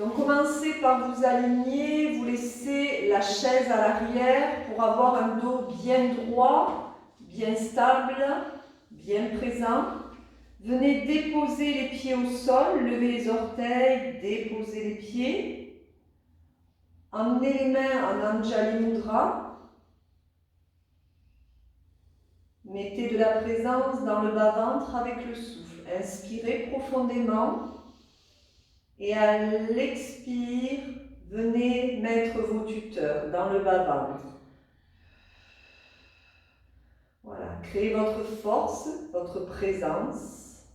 Donc commencez par vous aligner, vous laissez la chaise à l'arrière pour avoir un dos bien droit, bien stable, bien présent. Venez déposer les pieds au sol, levez les orteils, déposez les pieds. Emmenez les mains en Anjali Mudra. Mettez de la présence dans le bas-ventre avec le souffle. Inspirez profondément. Et à l'expire, venez mettre vos tuteurs dans le bas-ventre. Voilà, créez votre force, votre présence.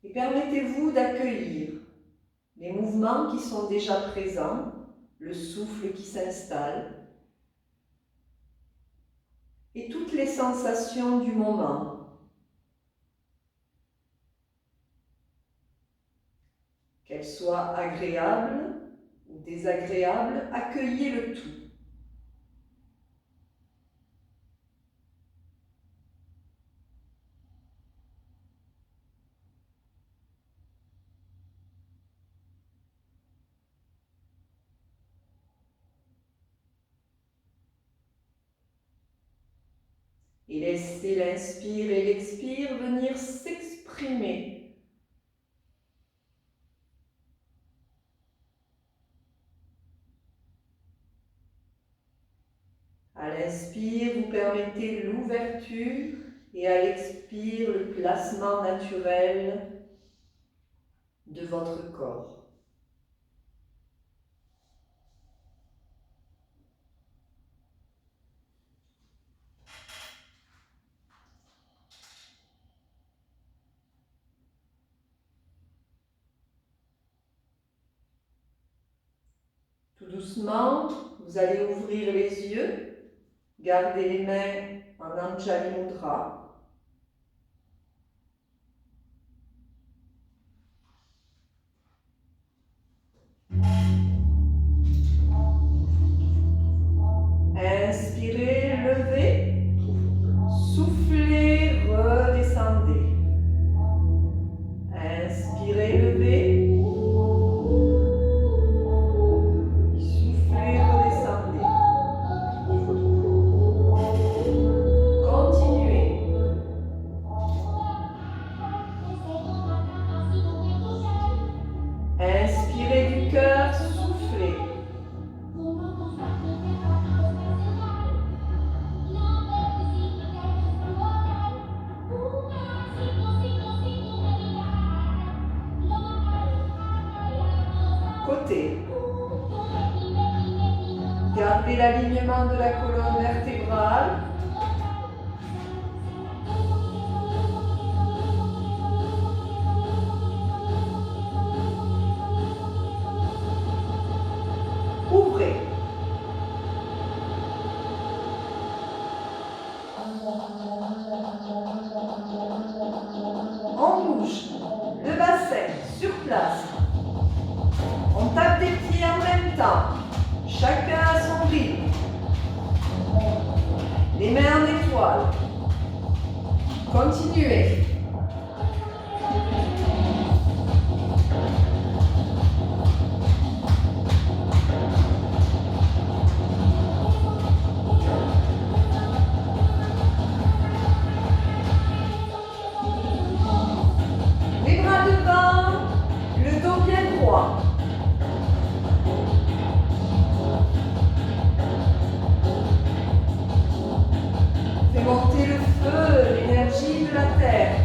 Et permettez-vous d'accueillir les mouvements qui sont déjà présents, le souffle qui s'installe et toutes les sensations du moment. Qu'elles soient agréables ou désagréables, accueillez le tout. Et laissez l'inspire et l'expire venir s'exprimer. À l'inspire, vous permettez l'ouverture et à l'expire, le placement naturel de votre corps. Tout doucement, vous allez ouvrir les yeux, gardez les mains en Anjali Mudra. Inspirez, levez, soufflez, redescendez. Inspirez, levez. Inspirez du cœur, soufflez. Côté. Gardez l'alignement de la colonne vertébrale. Ouvrez. On bouge. Le bassin sur place. On tape des pieds en même temps. Chacun à son rythme. Les mains en étoile. Continuez. Les bras devant, le dos bien droit. Fais monter le feu, l'énergie de la terre.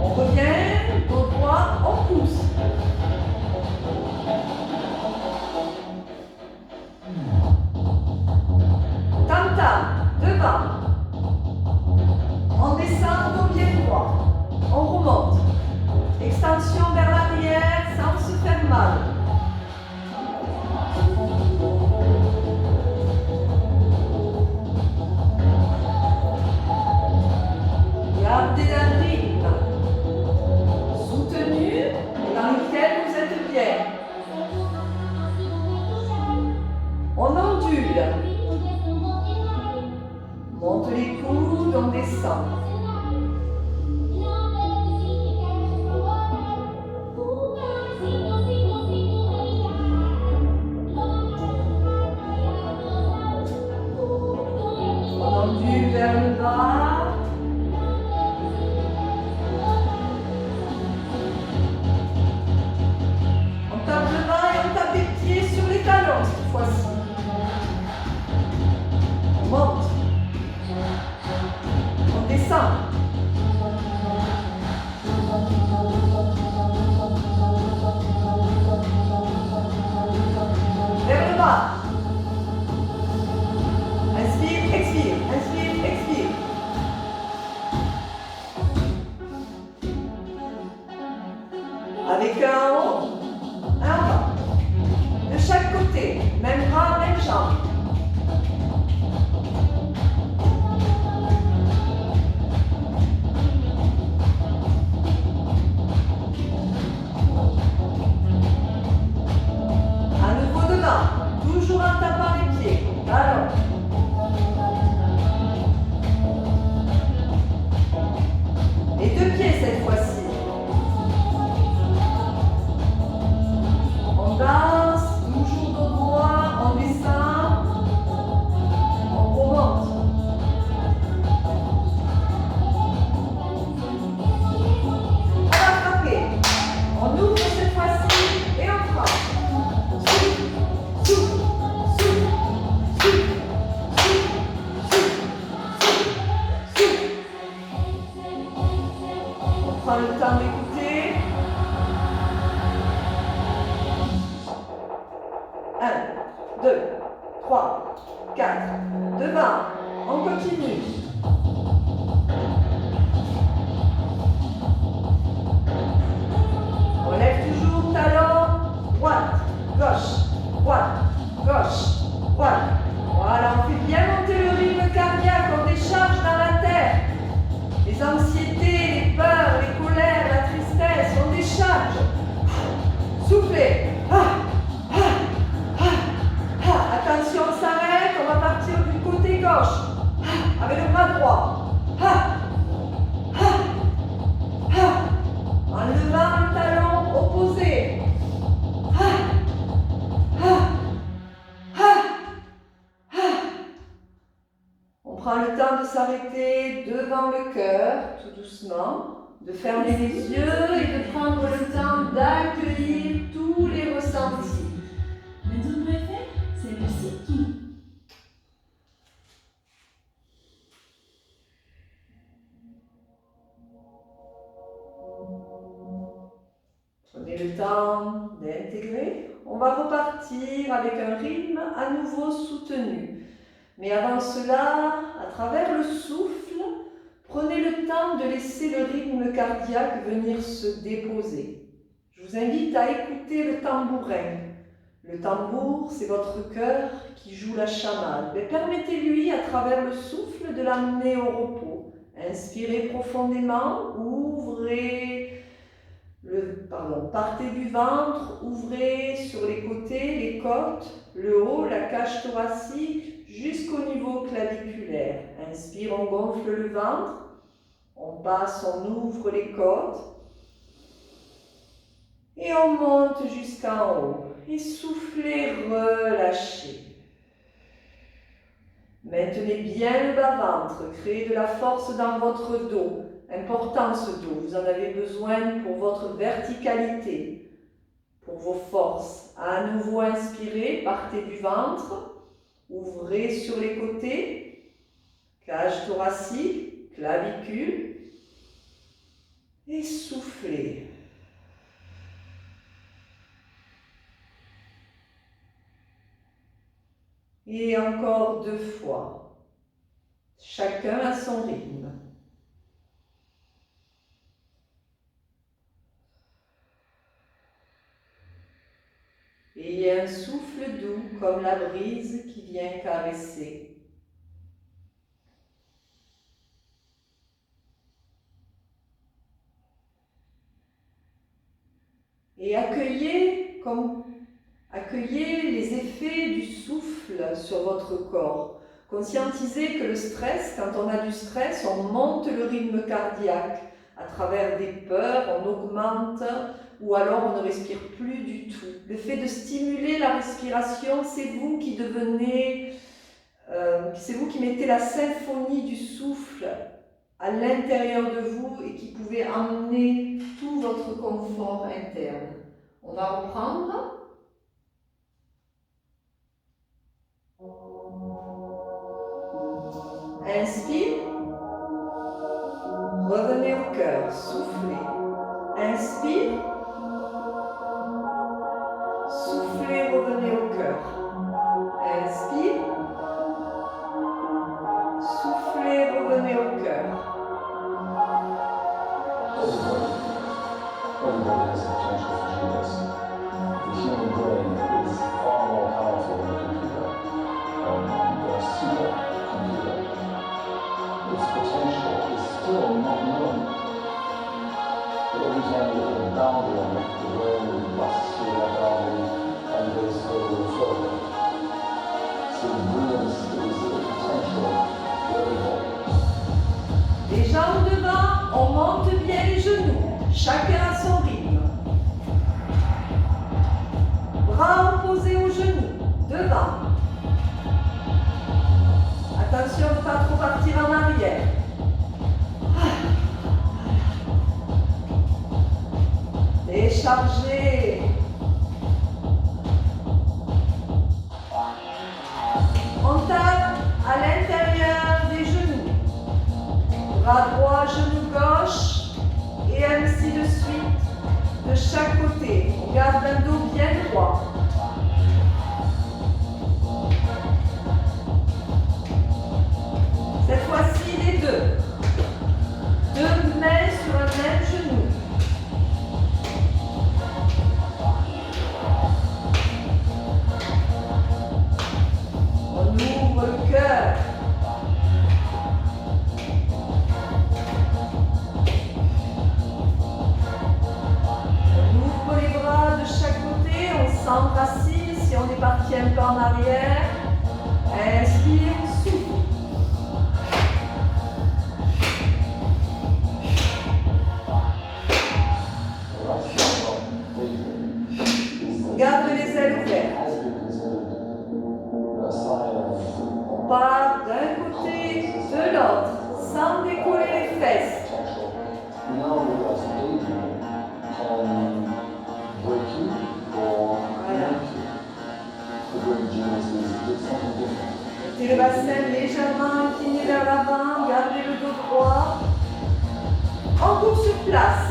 On revient, dos droit, on pousse. Tam-tam, devant. On descend, dos bien droit. On remonte. Extension vers l'arrière sans se faire mal. Gardez un rythme soutenu et dans lequel monte les coudes, on descend. On ondule vers le bas. On tape le bas et on tape les pieds sur les talons cette fois-ci. On monte. On descend. Vers le bas. Inspire, expire, inspire, expire. Avec un en haut, un en bas. De chaque côté, même bras, même jambe. À nouveau devant, toujours en tapant les pieds. Alors. Et deux pieds cette fois-ci. On danse, toujours dos droit, on descend, on remonte. On va frapper. On ouvre cette fois-ci et on frappe. Souffle, souffle, souffle, souffle, souffle, souffle, souffle. On prend le temps d'écouter. 1, 2, 3, 4, devant, on continue. On lève toujours talon, droite, gauche, droite, gauche, droite. Voilà, on fait bien monter le rythme cardiaque, on décharge dans la terre. Les anxiétés, les peurs, les colères, la tristesse, on décharge. Soufflez. Attention, on s'arrête, on va partir du côté gauche. Avec le bras droit. En levant le talon opposé. On prend le temps de s'arrêter devant le cœur, tout doucement, de fermer les yeux et de prendre le temps d'accueillir tous les ressentis. Méthode préférée, c'est le Reiki. Prenez le temps d'intégrer. On va repartir avec un rythme à nouveau soutenu. Mais avant cela, à travers le souffle, prenez le temps de laisser le rythme cardiaque venir se déposer. Je vous invite à écouter le tambourin. Le tambour, c'est votre cœur qui joue la chamade. Mais permettez-lui, à travers le souffle, de l'amener au repos. Inspirez profondément, partez du ventre, ouvrez sur les côtés, les côtes, le haut, la cage thoracique, jusqu'au niveau claviculaire. Inspire, on gonfle le ventre, on passe, on ouvre les côtes et on monte jusqu'en haut. Et soufflez, relâchez. Maintenez bien le bas-ventre, créez de la force dans votre dos. Important ce dos, vous en avez besoin pour votre verticalité, pour vos forces. À nouveau inspirez, partez du ventre, ouvrez sur les côtés, cage thoracique, clavicule, et soufflez. Et encore 2 fois, chacun à son rythme. Et un souffle doux comme la brise qui vient caresser. Et accueillez les effets du souffle sur votre corps. Conscientisez que le stress, quand on a du stress, on monte le rythme cardiaque. À travers des peurs, on augmente ou alors on ne respire plus du tout. Le fait de stimuler la respiration, c'est vous qui devenez, c'est vous qui mettez la symphonie du souffle à l'intérieur de vous et qui pouvez emmener tout votre confort interne. On va reprendre. Inspire. Revenez au cœur, soufflez. Inspire. Soufflez, revenez au cœur. Inspire. Soufflez, revenez au cœur. Everybody has the potential for genius. The human brain is far more powerful than a computer, than a supercomputer. Its potential is still not known. But every time you put a boundary on it, the brain busts through that boundary and goes further and further. So brilliance is the potential for everybody. Les jambes devant, on monte bien les genoux. Chacun à son rythme. Bras opposés aux genoux, devant. Attention de ne pas trop partir en arrière. Déchargez. On tape à l'intérieur des genoux. Bras droit, genou gauche. Et ainsi de suite, de chaque côté. On garde un dos bien droit. Cette fois-ci, les deux. Deux mains sur un même genou. On ouvre le cœur. S'enracine si on est parti un peu en arrière. Inspire, souffle. Garde les ailes ouvertes. On part d'un côté, de l'autre, sans décoller les fesses. Mettez le bassin légèrement incliné vers l'avant, gardez le dos droit. On court sur place.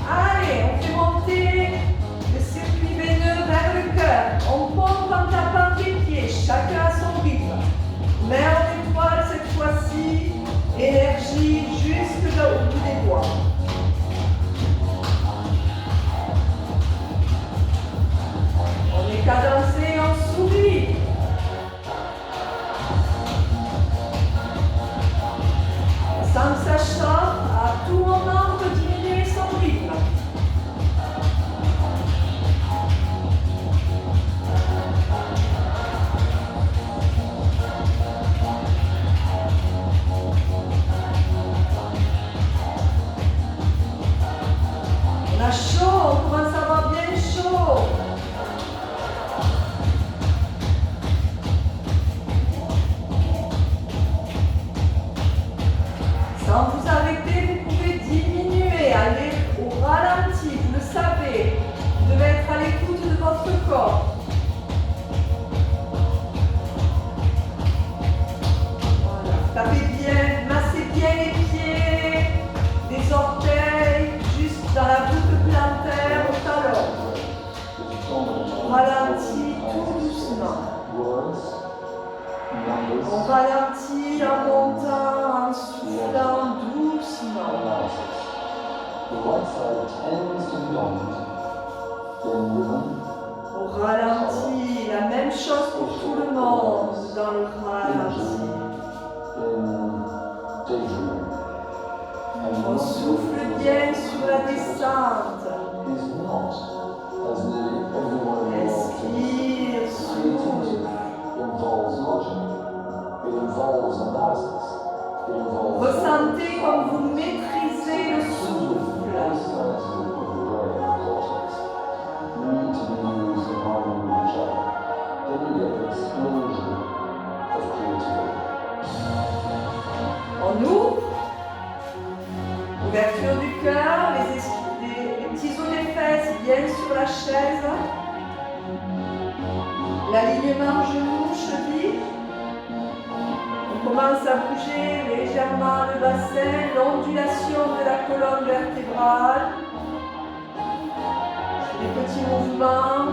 Allez, on fait monter le circuit veineux vers le cœur. On pompe en tapant les pieds, chacun à son rythme. Main en étoile cette fois-ci, énergie jusque au bout des doigts. On est cadencé, on sourit. Sans que ça choque, à tout moment, on peut diminuer son rythme. On a chaud, on commence à avoir bien chaud. Sans vous arrêter, vous pouvez diminuer, aller au ralenti, vous le savez. Vous devez être à l'écoute de votre corps. Voilà. Tapez bien, massez bien les pieds, les orteils, juste dans la boucle plantaire au talon. On ralentit tout doucement. On ralentit en montant, en soufflant doucement. On ralentit, la même chose pour tout le monde dans le ralenti. On souffle bien sur la descente. Inspire, souffle. involves analysis. It involves Ressentez comme vous maîtrisez le both souffle. sides of the brain, the cortex, need to be used in harmony with each other. Then you get an explosion of creativity. On ouvre. Ouverture du cœur, les petits os des fesses bien sur la chaise. L'alignement genou-cheville. On commence à bouger légèrement le bassin, l'ondulation de la colonne vertébrale. Des petits mouvements.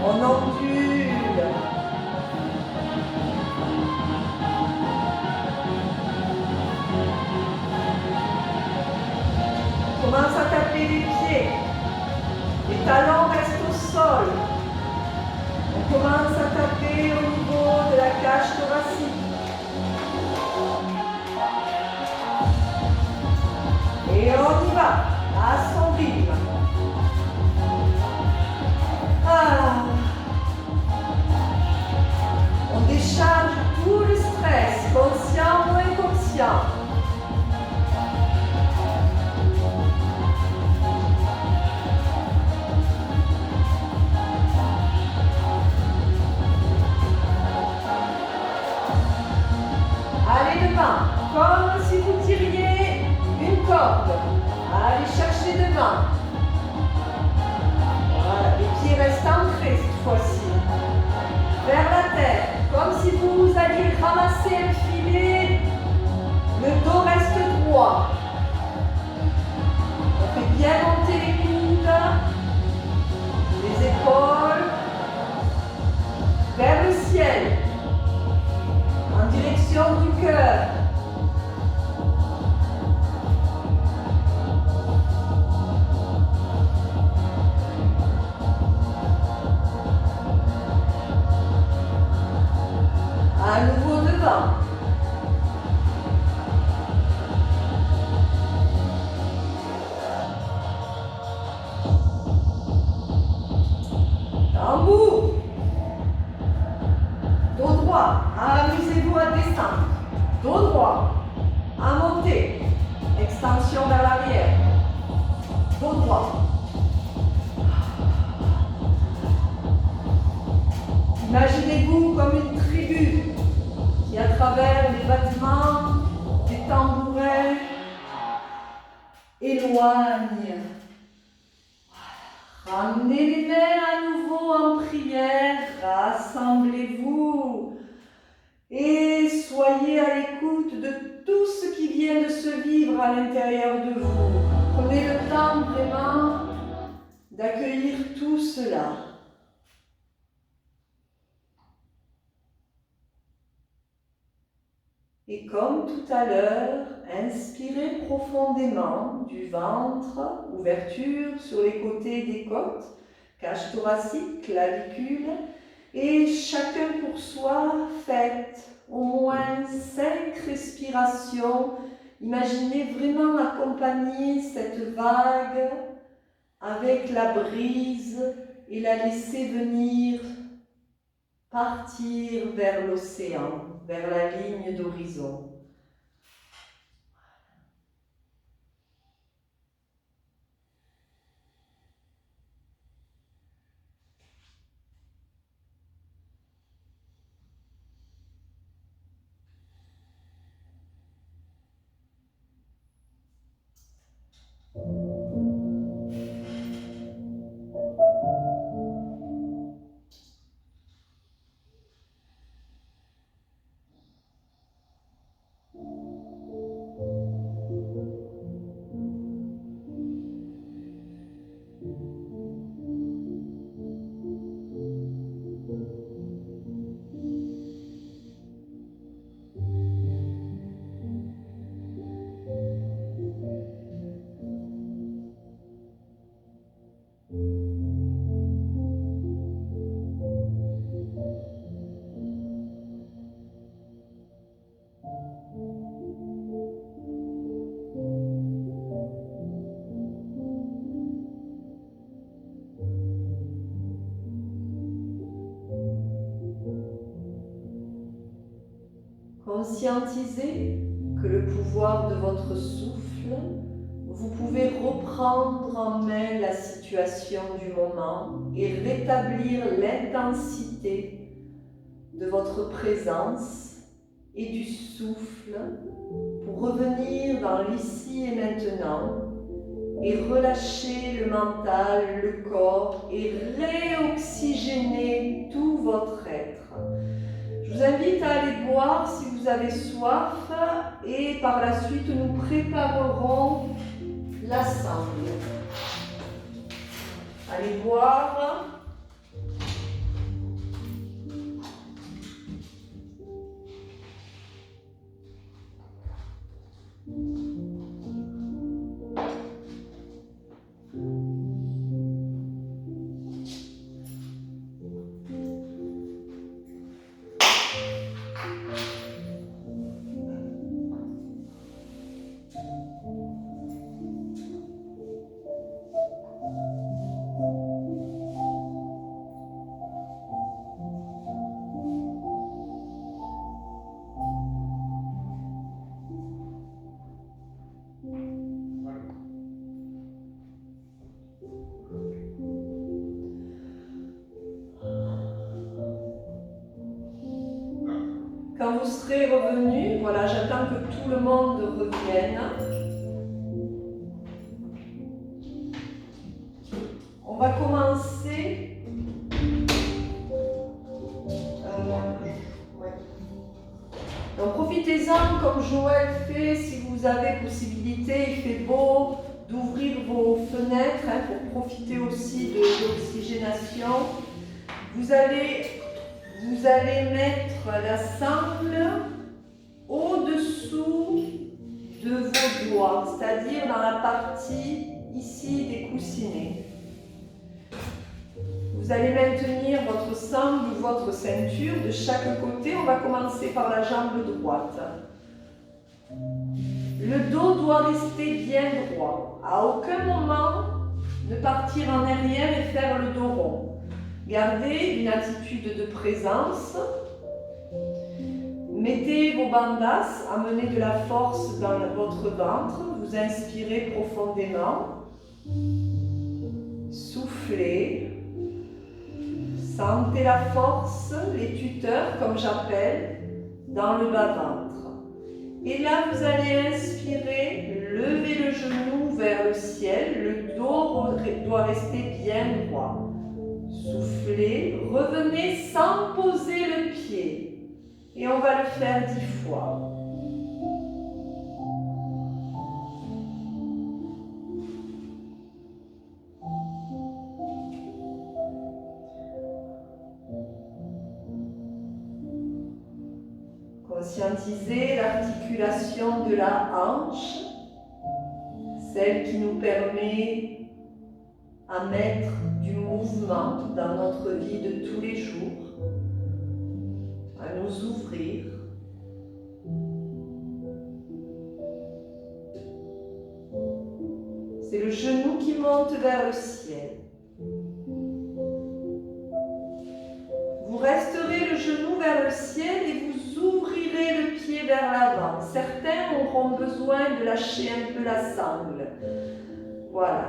On ondule. On commence à taper les pieds. Les talons restent au sol. On commence à taper au niveau de la cage thoracique. Et on y va, à son rythme. Ah. On décharge tout le stress, conscient ou inconscient. Allez devant, comme si vous tiriez une corde. Allez chercher devant. Voilà, les pieds restent ancrés cette fois-ci. Vers la terre, comme si vous alliez ramasser un filet. Le dos reste droit. On fait bien monter les coudes, les épaules, vers le ciel, en direction du cœur. À nouveau devant. Tambour. Dos droit. Amusez-vous à descendre. Dos droit. À monter. Extension vers l'arrière. Dos droit. Imaginez-vous comme une tribu qui, à travers les battements des tambourins, éloigne. Ramenez les mains à nouveau en prière, rassemblez-vous et soyez à l'écoute de tout ce qui vient de se vivre à l'intérieur de vous. Prenez le temps vraiment d'accueillir tout cela. Et comme tout à l'heure, inspirez profondément du ventre, ouverture sur les côtés des côtes, cage thoracique, clavicule, et chacun pour soi, faites au moins 5 respirations. Imaginez vraiment accompagner cette vague avec la brise et la laisser venir partir vers l'océan, vers la ligne d'horizon. Conscientisez que le pouvoir de votre souffle, vous pouvez reprendre en main la situation du moment et rétablir l'intensité de votre présence et du souffle pour revenir dans l'ici et maintenant et relâcher le mental, le corps et réoxygéner tout votre être. Je vous invite à aller boire si vous avez soif et par la suite nous préparerons l'assemble. Allez boire. Quand vous serez revenu, voilà, j'attends que tout le monde revienne. On va commencer. Donc profitez-en comme Joël fait, si vous avez possibilité, il fait beau, d'ouvrir vos fenêtres pour profiter aussi de l'oxygénation. Vous allez mettre la sangle au-dessous de vos doigts, c'est-à-dire dans la partie ici des coussinets. Vous allez maintenir votre sangle ou votre ceinture de chaque côté. On va commencer par la jambe droite. Le dos doit rester bien droit. À aucun moment ne partir en arrière et faire le dos rond. Gardez une attitude de présence. Mettez vos bandas, amenez de la force dans votre ventre. Vous inspirez profondément. Soufflez. Sentez la force, les tuteurs, comme j'appelle, dans le bas-ventre. Et là, vous allez inspirer, lever le genou vers le ciel. Le dos doit rester bien droit. Soufflez, revenez sans poser le pied. Et on va le faire 10 fois. Conscientisez l'articulation de la hanche, celle qui nous permet à mettre du mouvement dans notre vie de tous les jours, à nous ouvrir. C'est le genou qui monte vers le ciel. Vous resterez le genou vers le ciel et vous ouvrirez le pied vers l'avant. Certains auront besoin de lâcher un peu la sangle. Voilà.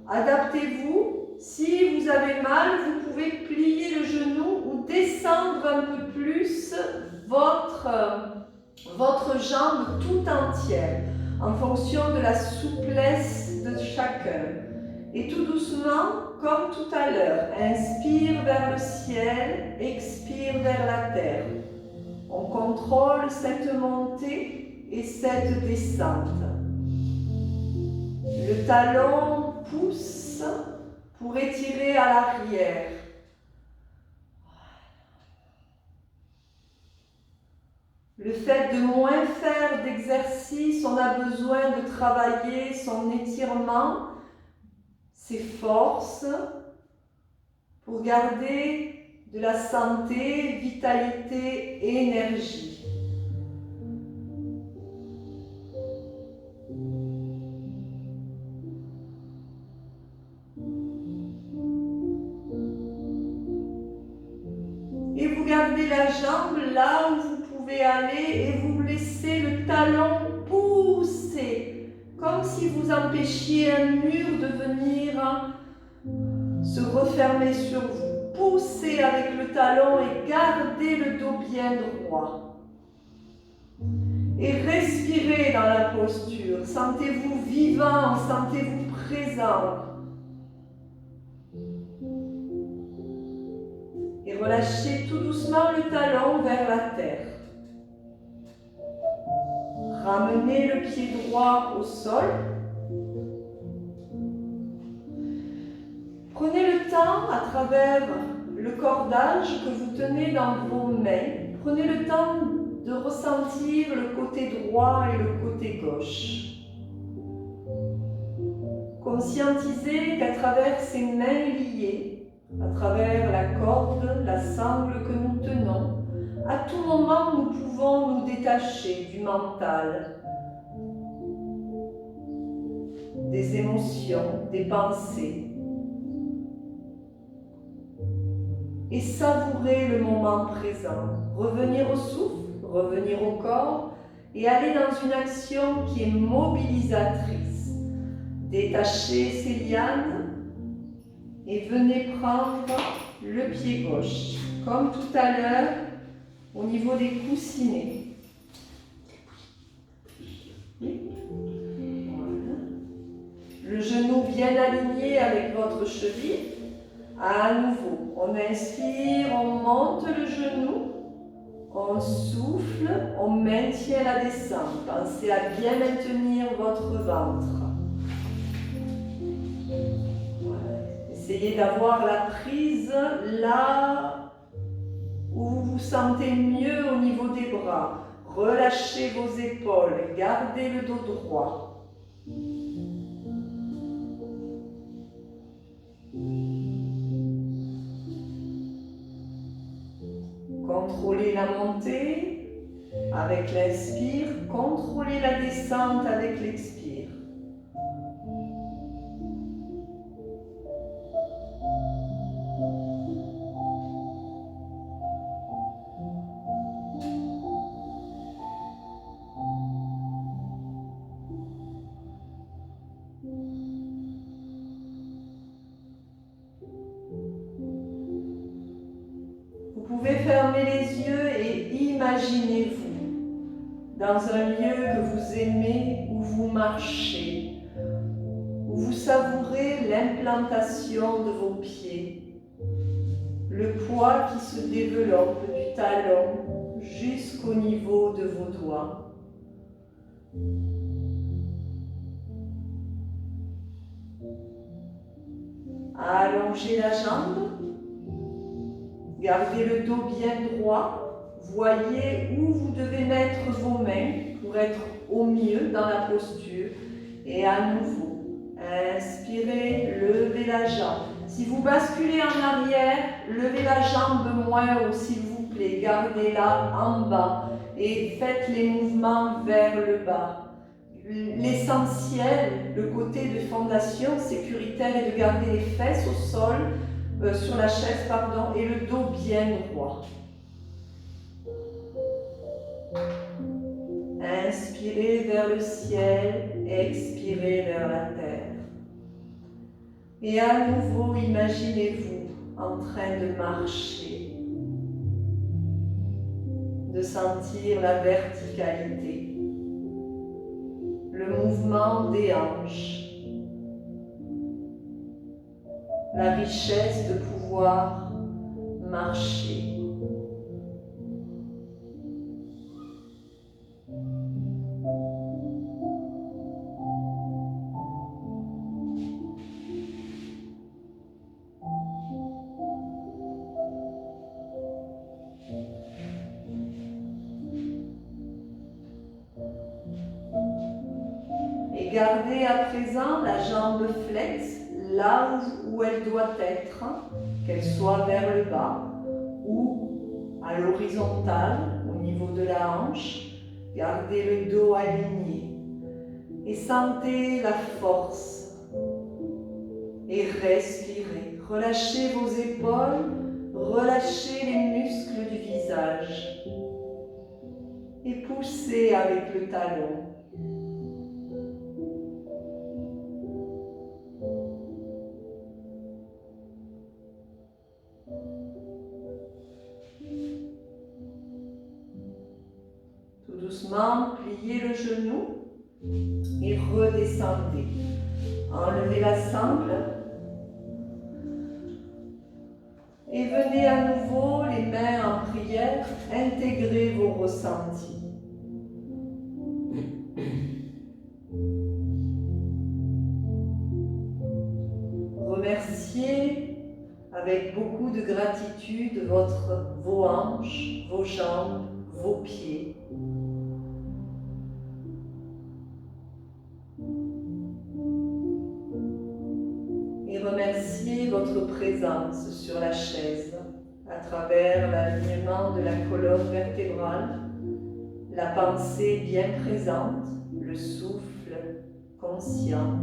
Adaptez-vous. Si vous avez mal, vous pouvez plier le genou ou descendre un peu plus votre jambe tout entière en fonction de la souplesse de chacun. Et tout doucement, comme tout à l'heure, inspire vers le ciel, expire vers la terre. On contrôle cette montée et cette descente. Le talon pousse pour étirer à l'arrière. Le fait de moins faire d'exercice, on a besoin de travailler son étirement, ses forces, pour garder de la santé, vitalité et énergie. Et vous gardez la jambe là où vous pouvez aller et vous laissez le talon pousser, comme si vous empêchiez un mur de venir se refermer sur vous. Poussez avec le talon et gardez le dos bien droit. Et respirez dans la posture. Sentez-vous vivant, sentez-vous présent. Et relâchez tout doucement le talon vers la terre. Ramenez le pied droit au sol. Prenez le temps à travers le cordage que vous tenez dans vos mains. Prenez le temps de ressentir le côté droit et le côté gauche. Conscientisez qu'à travers ces mains liées, à travers la corde, la sangle que nous tenons, à tout moment nous pouvons nous détacher du mental, des émotions, des pensées, et savourer le moment présent, revenir au souffle, revenir au corps et aller dans une action qui est mobilisatrice. Détachez ces lianes et venez prendre le pied gauche, comme tout à l'heure au niveau des coussinets. Voilà. Le genou bien aligné avec votre cheville. À nouveau, on inspire, on monte le genou, on souffle, on maintient la descente. Pensez à bien maintenir votre ventre. Voilà. Essayez d'avoir la prise là où vous vous sentez mieux au niveau des bras. Relâchez vos épaules, gardez le dos droit. Contrôlez la montée avec l'inspire, contrôlez la descente avec l'expire. Vous pouvez fermer les yeux et imaginez-vous dans un lieu que vous aimez, où vous marchez, où vous savourez l'implantation de vos pieds, le poids qui se développe du talon jusqu'au niveau de vos doigts. Allongez la jambe. Gardez le dos bien droit. Voyez où vous devez mettre vos mains pour être au mieux dans la posture. Et à nouveau, inspirez, levez la jambe. Si vous basculez en arrière, levez la jambe moins haut, s'il vous plaît. Gardez-la en bas et faites les mouvements vers le bas. L'essentiel, le côté de fondation sécuritaire est de garder les fesses au sol, sur la chaise, pardon, et le dos bien droit. Inspirez vers le ciel, expirez vers la terre. Et à nouveau, imaginez-vous en train de marcher, de sentir la verticalité, le mouvement des hanches, la richesse de pouvoir marcher. Et gardez à présent la jambe flexe là où elle doit être, qu'elle soit vers le bas ou à l'horizontale au niveau de la hanche. Gardez le dos aligné et sentez la force et respirez. Relâchez vos épaules, relâchez les muscles du visage. et poussez avec le talon. Tout doucement, pliez le genou et redescendez. Enlevez la sangle et venez à nouveau, les mains en prière, intégrer vos ressentis. Remerciez avec beaucoup de gratitude vos hanches, vos jambes, vos pieds. Et remerciez votre présence sur la chaise à travers l'alignement de la colonne vertébrale, la pensée bien présente, le souffle conscient.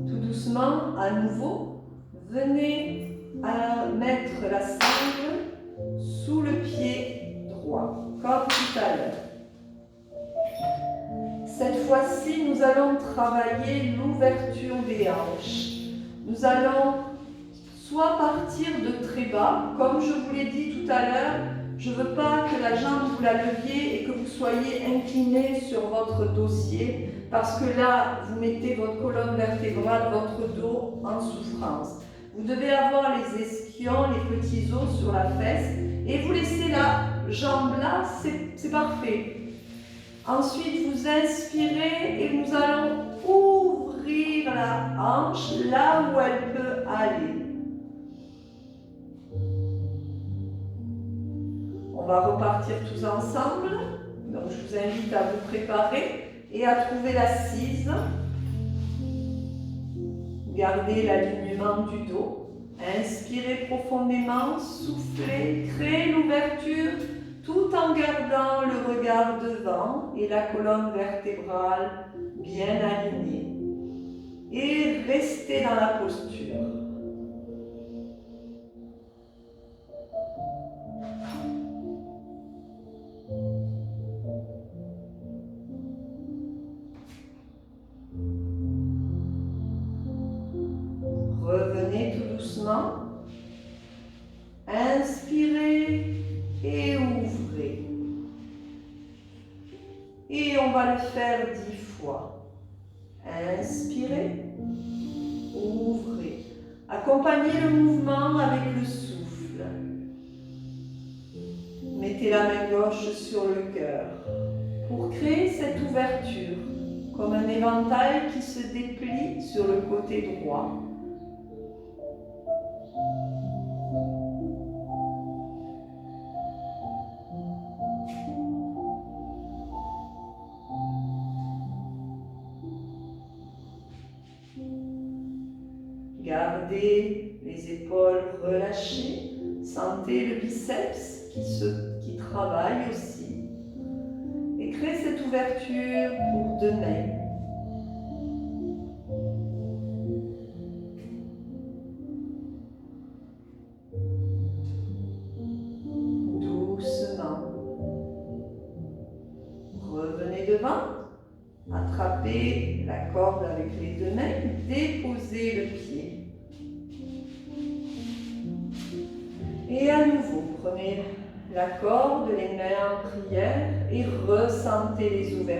Tout doucement, à nouveau, venez à mettre la sangle sous le pied droit, comme tout à l'heure. Cette fois-ci, nous allons travailler l'ouverture des hanches. Nous allons soit partir de très bas, comme je vous l'ai dit tout à l'heure, je ne veux pas que la jambe vous la leviez et que vous soyez incliné sur votre dossier, parce que là, vous mettez votre colonne vertébrale, votre dos en souffrance. Vous devez avoir les ischions, les petits os sur la fesse, et vous laissez la jambe là, c'est parfait. Ensuite, vous inspirez et nous allons ouvrir la hanche là où elle peut aller. On va repartir tous ensemble. Donc, je vous invite à vous préparer et à trouver l'assise. Gardez l'alignement du dos. Inspirez profondément, soufflez, créez l'ouverture tout en gardant le regard devant et la colonne vertébrale bien alignée. Et restez dans la posture. Revenez tout doucement. Inspirez et ouvrez. Et on va le faire 10 fois. Inspirez, ouvrez. Accompagnez le mouvement avec le souffle. Mettez la main gauche sur le cœur pour créer cette ouverture, comme un éventail qui se déplie sur le côté droit. Gardez les épaules relâchées, sentez le biceps qui travaille aussi. Et créez cette ouverture pour demain. Doucement. Revenez devant. Attrapez la corde avec les deux mains. Déposez le pied. Et à nouveau, prenez la corde, les mains en prière et ressentez les ouvertures.